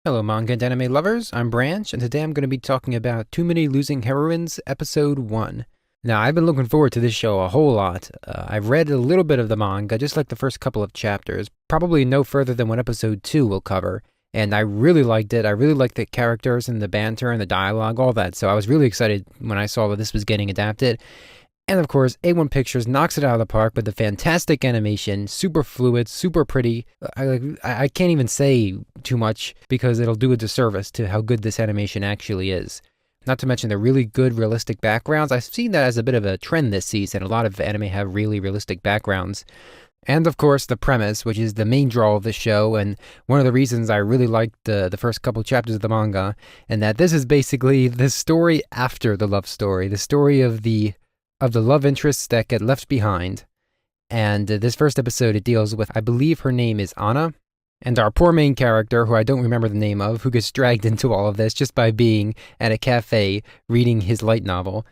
Hello, manga and anime lovers. I'm Branch, and today I'm going to be talking about Too Many Losing Heroines, Episode 1. Now, I've been looking forward to this show a whole lot. I've read a little bit of the manga, just like the first couple of chapters, probably no further than what Episode 2 will cover, and I really liked it. I really liked the characters and the banter and the dialogue, all that, so I was really excited when I saw that this was getting adapted. And of course, A1 Pictures knocks it out of the park with the fantastic animation, super fluid, super pretty. I can't even say too much because it'll do a disservice to how good this animation actually is. Not to mention the really good realistic backgrounds. I've seen that as a bit of a trend this season. A lot of anime have really realistic backgrounds. And of course, the premise, which is the main draw of the show, and one of the reasons I really liked the first couple chapters of the manga, and that this is basically the story after the love story, the story of the love interests that get left behind. And this first episode, it deals with, I believe her name is Anna, and our poor main character, who I don't remember the name of, who gets dragged into all of this just by being at a cafe reading his light novel.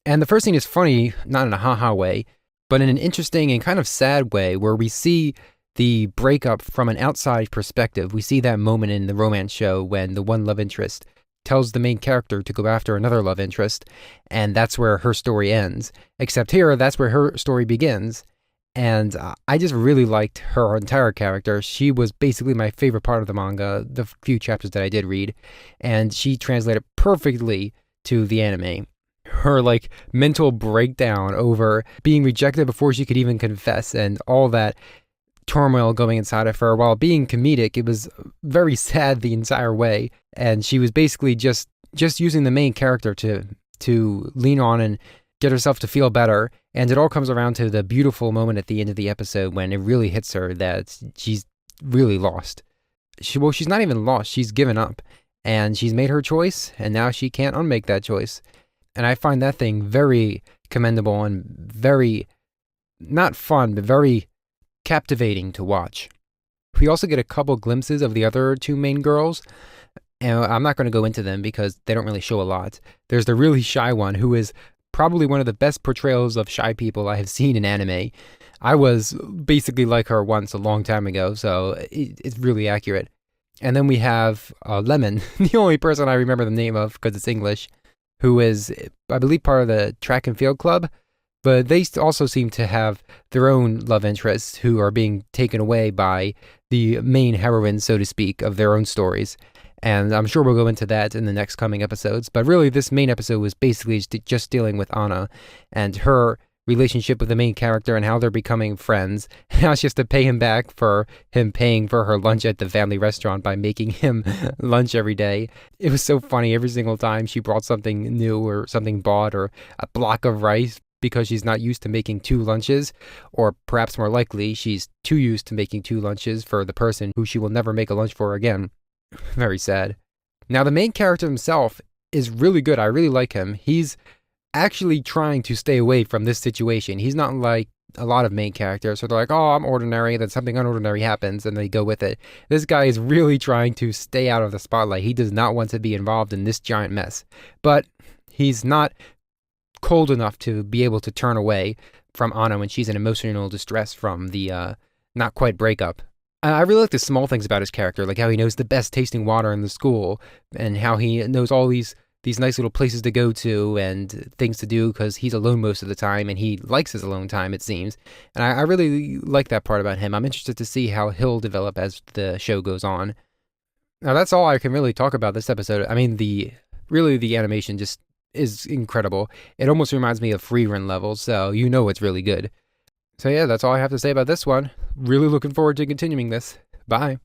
And the first scene is funny, not in a haha way, but in an interesting and kind of sad way, where we see the breakup from an outside perspective. We see that moment in the romance show when the one love interest tells the main character to go after another love interest, and that's where her story ends. Except here, that's where her story begins, and I just really liked her entire character. She was basically my favorite part of the manga, the few chapters that I did read, and she translated perfectly to the anime. Her, mental breakdown over being rejected before she could even confess, and all that turmoil going inside of her. While being comedic, it was very sad the entire way, and she was basically just using the main character to lean on and get herself to feel better. And it all comes around to the beautiful moment at the end of the episode when it really hits her that she's really lost. She's not even lost, she's given up, and she's made her choice, and now she can't unmake that choice. And I find that thing very commendable and very, not fun, but very captivating to watch. We also get a couple glimpses of the other two main girls, and I'm not going to go into them because they don't really show a lot. There's the really shy one, who is probably one of the best portrayals of shy people I have seen in anime. I was basically like her once a long time ago, so it's really accurate. And then we have Lemon, the only person I remember the name of because it's English, who is, I believe, part of the track and field club. But they also seem to have their own love interests who are being taken away by the main heroines, so to speak, of their own stories. And I'm sure we'll go into that in the next coming episodes. But really, this main episode was basically just dealing with Anna and her relationship with the main character and how they're becoming friends. Now she has to pay him back for him paying for her lunch at the family restaurant by making him lunch every day. It was so funny every single time she brought something new or something bought or a block of rice, because she's not used to making two lunches, or perhaps more likely, she's too used to making two lunches for the person who she will never make a lunch for again. Very sad. Now, the main character himself is really good. I really like him. He's actually trying to stay away from this situation. He's not like a lot of main characters, so they're like, oh, I'm ordinary, then something unordinary happens, and they go with it. This guy is really trying to stay out of the spotlight. He does not want to be involved in this giant mess. But he's not cold enough to be able to turn away from Anna when she's in emotional distress from the not quite breakup. I really like the small things about his character, like how he knows the best tasting water in the school, and how he knows all these nice little places to go to and things to do because he's alone most of the time, and he likes his alone time, it seems. And I really like that part about him. I'm interested to see how he'll develop as the show goes on. Now, that's all I can really talk about this episode. I mean, the animation just is incredible. It almost reminds me of free run levels, so you know it's really good. So yeah, that's all I have to say about this one. Really looking forward to continuing this. Bye.